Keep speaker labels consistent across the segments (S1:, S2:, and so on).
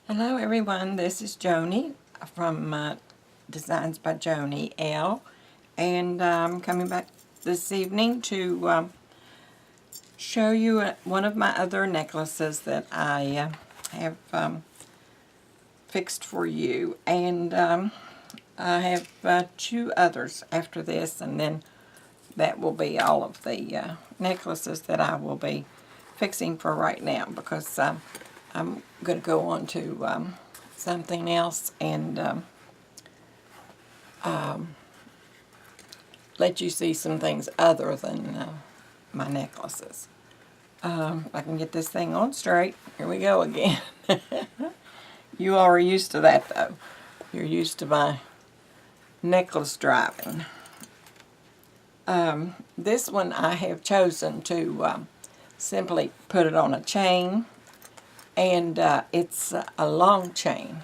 S1: Hello everyone, this is Joni from Designs by Joni L. And I'm coming back this evening to show you one of my other necklaces that I have fixed for you. And I have two others after this, and then that will be all of the necklaces that I will be fixing for right now, because I'm going to go on to something else and let you see some things other than my necklaces. If I can get this thing on straight. Here we go again. You all are used to that, though. You're used to my necklace driving. This one I have chosen to simply put it on a chain, and it's a long chain.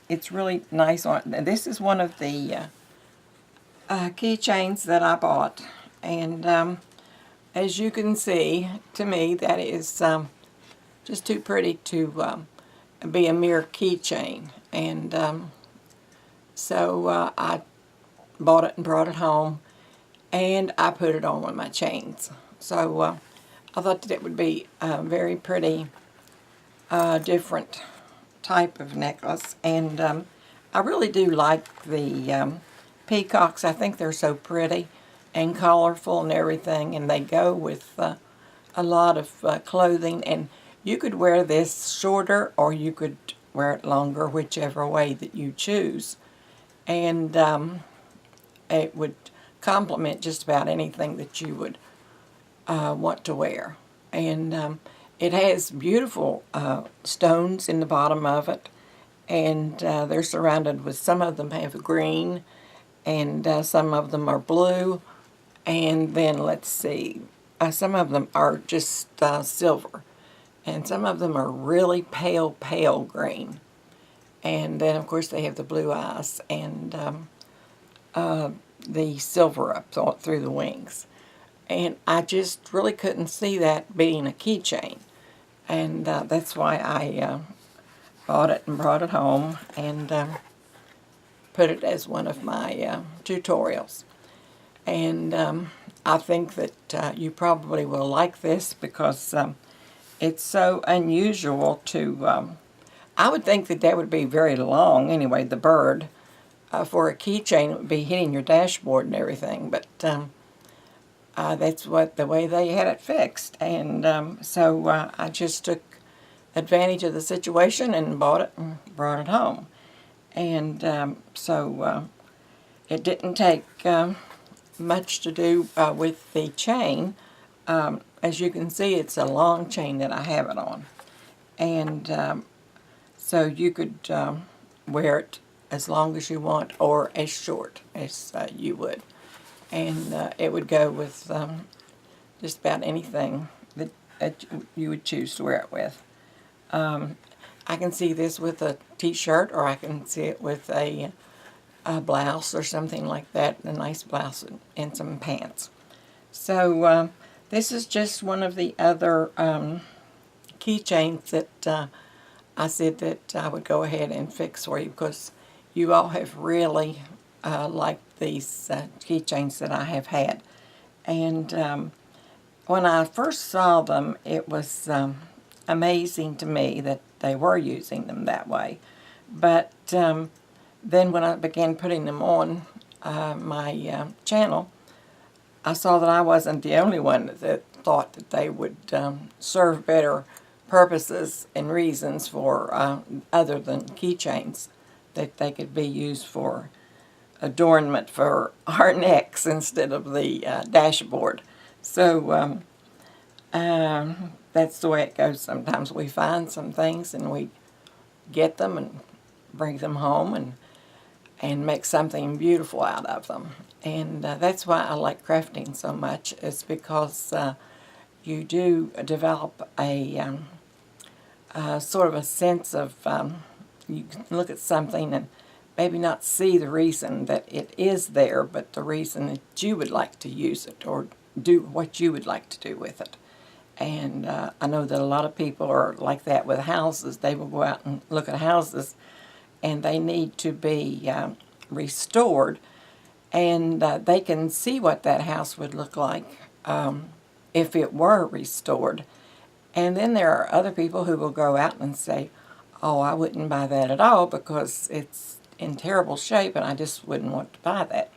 S1: It's really nice on. This is one of the keychains that I bought, and as you can see, to me that is just too pretty to be a mere keychain, and so I bought it and brought it home, and I put it on one of my chains. So I thought that it would be a very pretty, different type of necklace. And I really do like the peacocks. I think they're so pretty and colorful and everything, and they go with a lot of clothing. And you could wear this shorter, or you could wear it longer, whichever way that you choose. And it would complement just about anything that you would want to wear. And it has beautiful stones in the bottom of it, and they're surrounded with, some of them have green, and some of them are blue, and then let's see, some of them are just silver, and some of them are really pale green. And then of course they have the blue eyes and the silver up through the wings. And I just really couldn't see that being a keychain. And that's why I bought it and brought it home and put it as one of my tutorials. And I think that you probably will like this, because it's so unusual to, I would think that that would be very long anyway, the bird. For a keychain, it would be hitting your dashboard and everything, but that's the way they had it fixed. And so I just took advantage of the situation and bought it and brought it home. And so it didn't take much to do with the chain. As you can see, it's a long chain that I have it on. And so you could wear it as long as you want, or as short as you would. And it would go with just about anything that you would choose to wear it with. I can see this with a t-shirt, or I can see it with a blouse or something like that, a nice blouse and some pants. So this is just one of the other keychains that I said that I would go ahead and fix for you, because you all have really liked these keychains that I have had. And when I first saw them, it was amazing to me that they were using them that way. But then when I began putting them on my channel, I saw that I wasn't the only one that thought that they would serve better purposes and reasons for other than keychains, that they could be used for adornment for our necks instead of the dashboard. So that's the way it goes. Sometimes we find some things and we get them and bring them home and make something beautiful out of them. And that's why I like crafting so much, is because you do develop a sort of a sense of, you can look at something and maybe not see the reason that it is there, but the reason that you would like to use it, or do what you would like to do with it. And I know that a lot of people are like that with houses. They will go out and look at houses, and they need to be restored, and they can see what that house would look like if it were restored. And then there are other people who will go out and say, oh, I wouldn't buy that at all because it's in terrible shape and I just wouldn't want to buy that.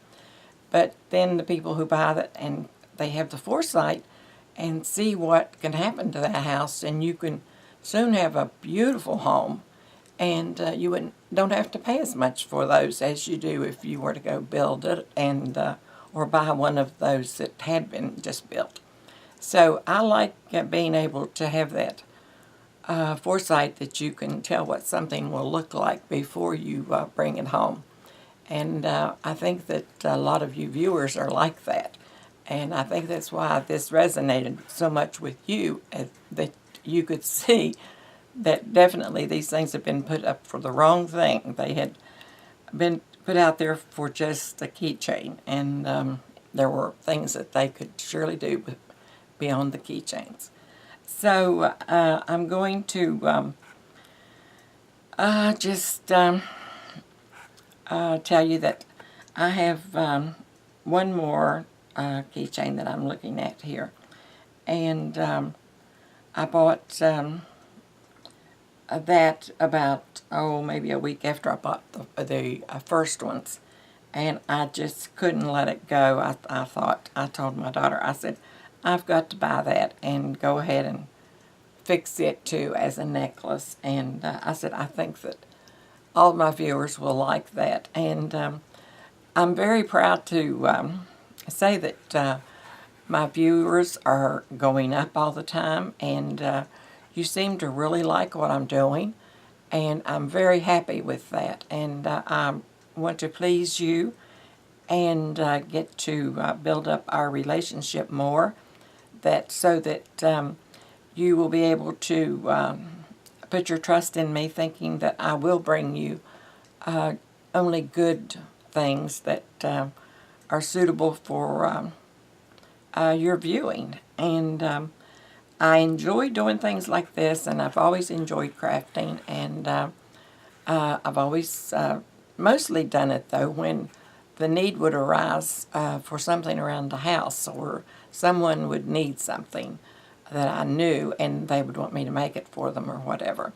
S1: But then the people who buy that and they have the foresight and see what can happen to that house, and you can soon have a beautiful home, and you don't have to pay as much for those as you do if you were to go build it and or buy one of those that had been just built. So I like being able to have that foresight that you can tell what something will look like before you bring it home. And I think that a lot of you viewers are like that. And I think that's why this resonated so much with you, that you could see that definitely these things have been put up for the wrong thing. They had been put out there for just a keychain, and there were things that they could surely do beyond the keychains. So I'm going to just tell you that I have one more keychain that I'm looking at here, and I bought that about maybe a week after I bought the first ones, and I just couldn't let it go. I told my daughter, I said, I've got to buy that and go ahead and fix it too as a necklace. And I said, I think that all of my viewers will like that. And I'm very proud to say that my viewers are going up all the time, and you seem to really like what I'm doing, and I'm very happy with that. And I want to please you and get to build up our relationship more, so that you will be able to put your trust in me, thinking that I will bring you only good things that are suitable for your viewing. And I enjoy doing things like this, and I've always enjoyed crafting, and I've always mostly done it, though, when the need would arise for something around the house, or someone would need something that I knew, and they would want me to make it for them or whatever.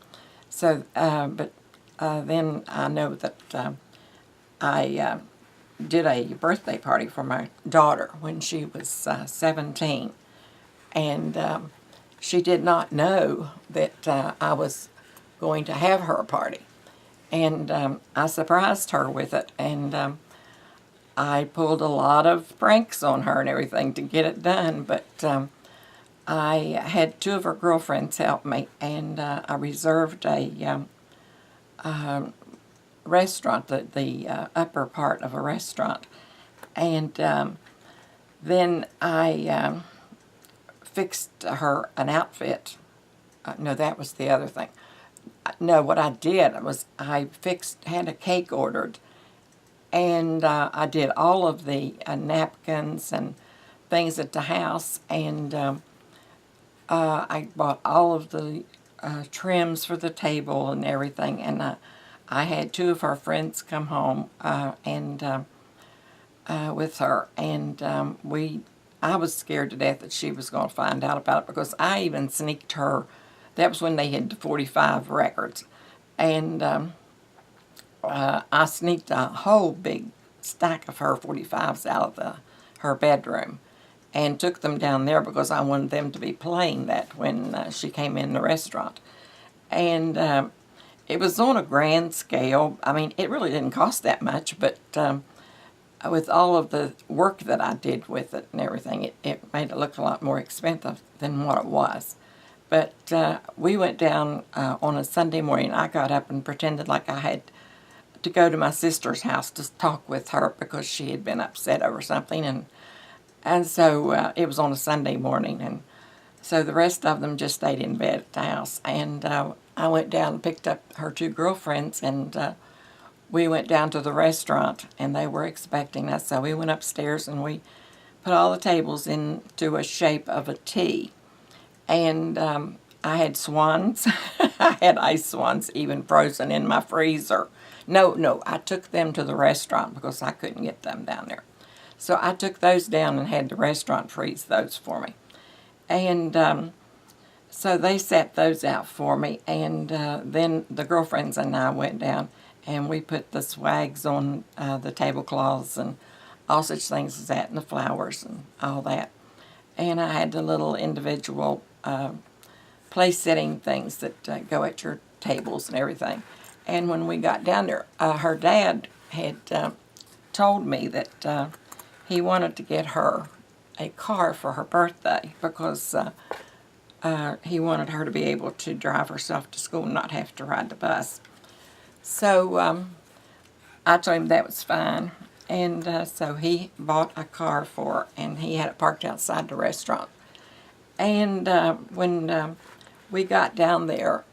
S1: So, but then I know that I did a birthday party for my daughter when she was 17, and she did not know that I was going to have her party, and I surprised her with it, and I pulled a lot of pranks on her and everything to get it done, but I had two of her girlfriends help me, and I reserved a restaurant, the upper part of a restaurant, and then I fixed her an outfit. No, that was the other thing. No, what I did was I had a cake ordered, and I did all of the napkins and things at the house, and I bought all of the trims for the table and everything, and I had two of her friends come home and with her, and I was scared to death that she was going to find out about it, because I even sneaked her. That was when they had the 45 records, and I sneaked a whole big stack of her 45s out of her bedroom and took them down there, because I wanted them to be playing that when she came in the restaurant. And it was on a grand scale. I mean, it really didn't cost that much, but with all of the work that I did with it and everything, it made it look a lot more expensive than what it was. But we went down on a Sunday morning. I got up and pretended like I had to go to my sister's house to talk with her, because she had been upset over something, and so it was on a Sunday morning, and so the rest of them just stayed in bed at the house, and I went down and picked up her two girlfriends, and we went down to the restaurant, and they were expecting us, so we went upstairs and we put all the tables into a shape of a T, And I had swans. I had ice swans even frozen in my freezer. No, I took them to the restaurant because I couldn't get them down there. So I took those down and had the restaurant freeze those for me. And so they set those out for me. And then the girlfriends and I went down and we put the swags on the tablecloths and all such things as that, and the flowers and all that. And I had the little individual place-setting things that go at your tables and everything. And when we got down there, her dad had told me that he wanted to get her a car for her birthday because he wanted her to be able to drive herself to school and not have to ride the bus. So I told him that was fine. And so he bought a car for her, and he had it parked outside the restaurant. And when we got down there,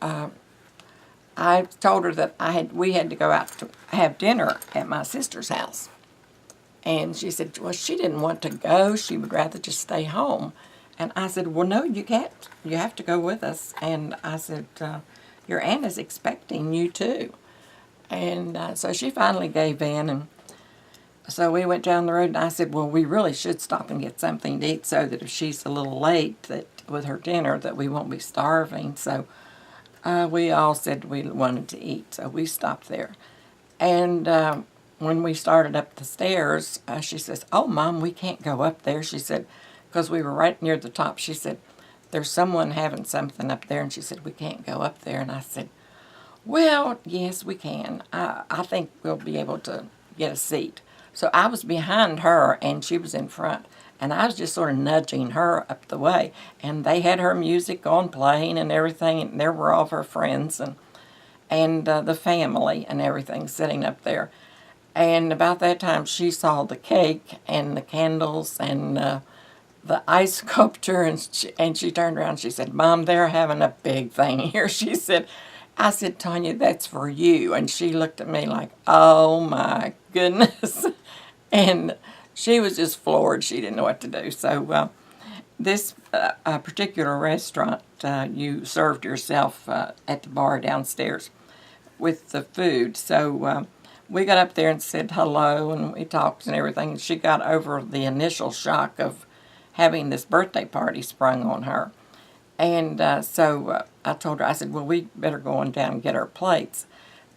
S1: I told her that we had to go out to have dinner at my sister's house. And she said, well, she didn't want to go. She would rather just stay home. And I said, well, no, you can't. You have to go with us. And I said, your aunt is expecting you too. And so she finally gave in, and so we went down the road, and I said, well, we really should stop and get something to eat so that if she's a little late that with her dinner that we won't be starving. So we all said we wanted to eat, so we stopped there. And when we started up the stairs, she says, oh, Mom, we can't go up there. She said, because we were right near the top, she said, there's someone having something up there, and she said, we can't go up there. And I said, well, yes, we can. I think we'll be able to get a seat. So I was behind her, and she was in front. And I was just sort of nudging her up the way. And they had her music on playing and everything. And there were all of her friends and the family and everything sitting up there. And about that time, she saw the cake and the candles and the ice sculpture. And she turned around and she said, Mom, they're having a big thing here. She said, I said, Tanya, that's for you. And she looked at me like, oh, my goodness. And she was just floored. She didn't know what to do. So this particular restaurant, you served yourself at the bar downstairs with the food. So we got up there and said hello, and we talked and everything. And she got over the initial shock of having this birthday party sprung on her. And so I told her, I said, well, we better go on down and get our plates.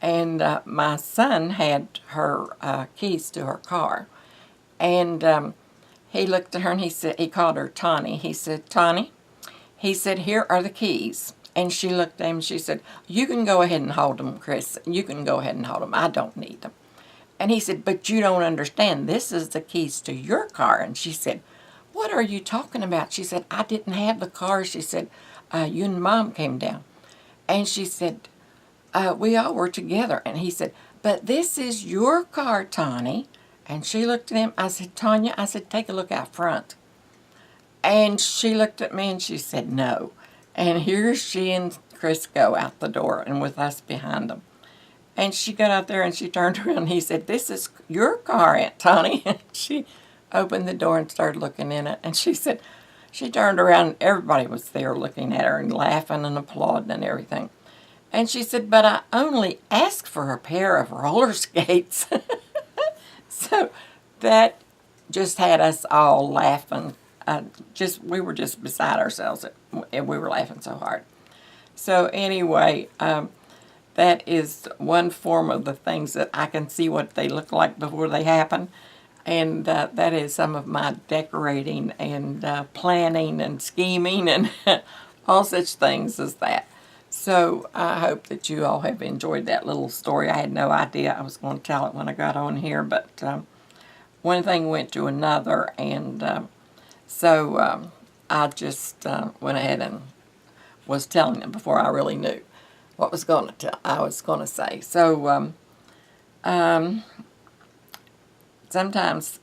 S1: And my son had her keys to her car. And he looked at her and he called her Tawny. He said, Tawny, he said, here are the keys. And she looked at him and she said, you can go ahead and hold them, Chris. You can go ahead and hold them. I don't need them. And he said, but you don't understand. This is the keys to your car. And she said, what are you talking about? She said, I didn't have the car. She said, you and Mom came down. And she said, we all were together. And he said, but this is your car, Tawny. And she looked at him. I said, Tanya, I said, take a look out front. And she looked at me and she said, no. And here she and Chris go out the door and with us behind them. And she got out there and she turned around and he said, this is your car, Aunt Tawny. And she opened the door and started looking in it. And she said, she turned around and everybody was there looking at her and laughing and applauding and everything. And she said, but I only asked for a pair of roller skates. So that just had us all laughing. We were just beside ourselves. And we were laughing so hard. So anyway, that is one form of the things that I can see what they look like before they happen. And that is some of my decorating and planning and scheming and all such things as that. So I hope that you all have enjoyed that little story. I had no idea I was going to tell it when I got on here, but one thing went to another, and so I just went ahead and was telling them before I really knew what I was going to say. So sometimes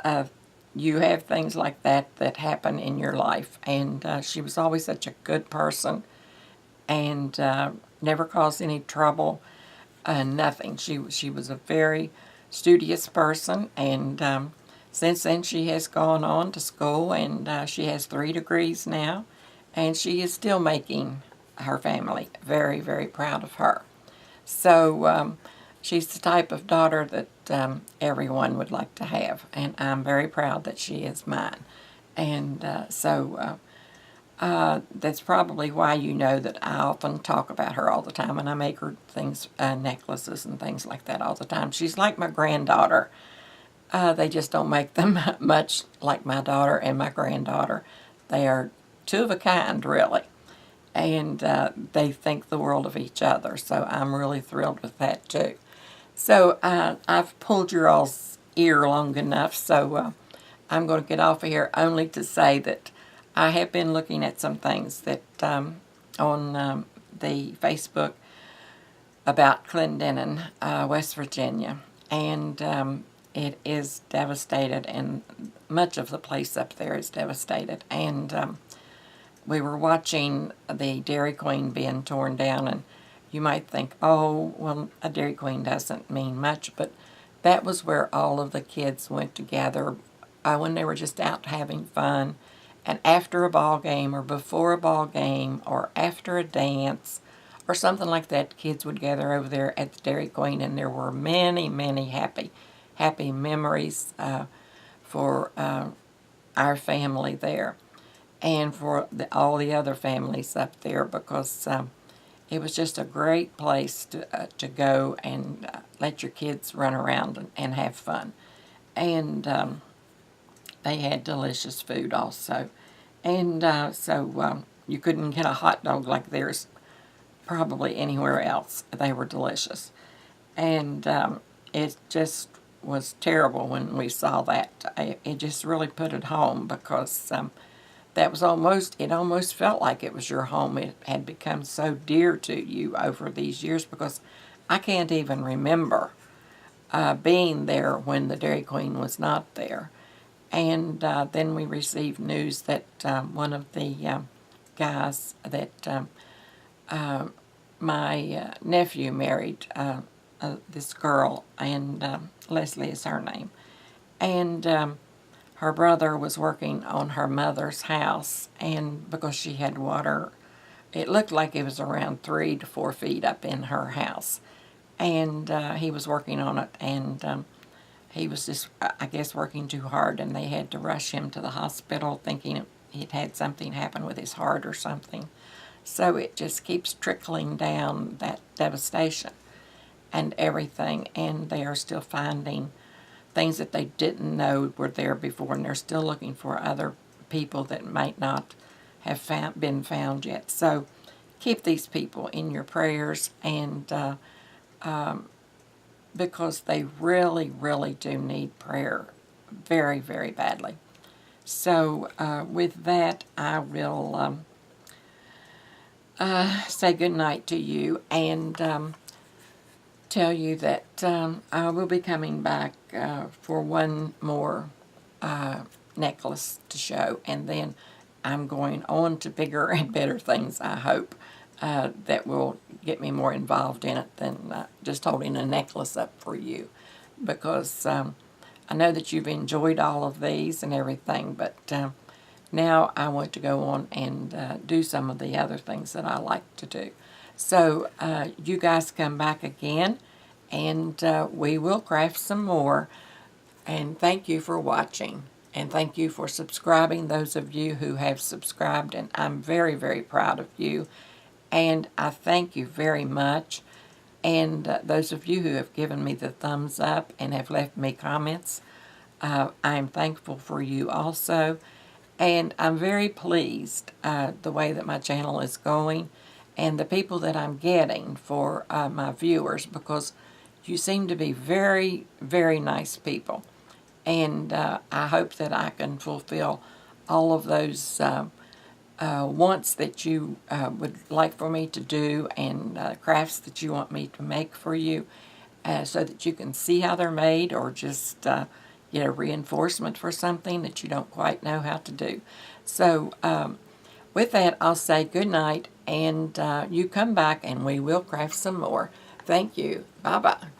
S1: you have things like that happen in your life, and she was always such a good person and never caused any trouble, nothing. She was a very studious person, and since then she has gone on to school, and she has 3 degrees now, and she is still making her family very, very proud of her. So she's the type of daughter that everyone would like to have, and I'm very proud that she is mine. And that's probably why you know that I often talk about her all the time, and I make her things, necklaces and things like that all the time. She's like my granddaughter. They just don't make them much like my daughter and my granddaughter. They are two of a kind, really. And they think the world of each other, so I'm really thrilled with that, too. So I've pulled your all's ear long enough, so I'm going to get off of here only to say that I have been looking at some things that on the Facebook about Clendenin, West Virginia, and it is devastated, and much of the place up there is devastated. And we were watching the Dairy Queen being torn down, and you might think, oh, well, a Dairy Queen doesn't mean much, but that was where all of the kids went together when they were just out having fun. And after a ball game, or before a ball game, or after a dance, or something like that, kids would gather over there at the Dairy Queen, and there were many, many happy memories for our family there, and for all the other families up there, because it was just a great place to go and let your kids run around and have fun. And they had delicious food also. And so you couldn't get a hot dog like theirs probably anywhere else. They were delicious. And it just was terrible when we saw that. It just really put it home, because that was it almost felt like it was your home. It had become so dear to you over these years, because I can't even remember being there when the Dairy Queen was not there. And then we received news that one of the guys that my nephew married, this girl, and Leslie is her name, and her brother was working on her mother's house, and because she had water, it looked like it was around 3 to 4 feet up in her house, and he was working on it, and he was just, I guess, working too hard, and they had to rush him to the hospital thinking he'd had something happen with his heart or something. So it just keeps trickling down, that devastation and everything, and they are still finding things that they didn't know were there before, and they're still looking for other people that might not have been found yet. So keep these people in your prayers, and because they really, really do need prayer very, very badly. So with that, I will say good night to you, and tell you that I will be coming back for one more necklace to show, and then I'm going on to bigger and better things, I hope, that will get me more involved in it than just holding a necklace up for you, because I know that you've enjoyed all of these and everything, but now I want to go on and do some of the other things that I like to do. So you guys come back again, and we will craft some more. And thank you for watching, and thank you for subscribing, those of you who have subscribed, and I'm very, very proud of you, and I thank you very much. And those of you who have given me the thumbs up and have left me comments, I'm thankful for you also. And I'm very pleased the way that my channel is going, and the people that I'm getting for my viewers, because you seem to be very, very nice people. And I hope that I can fulfill all of those wants that you would like for me to do, and crafts that you want me to make for you, so that you can see how they're made, or just get a reinforcement for something that you don't quite know how to do. So with that, I'll say good night, and you come back and we will craft some more. Thank you. Bye-bye.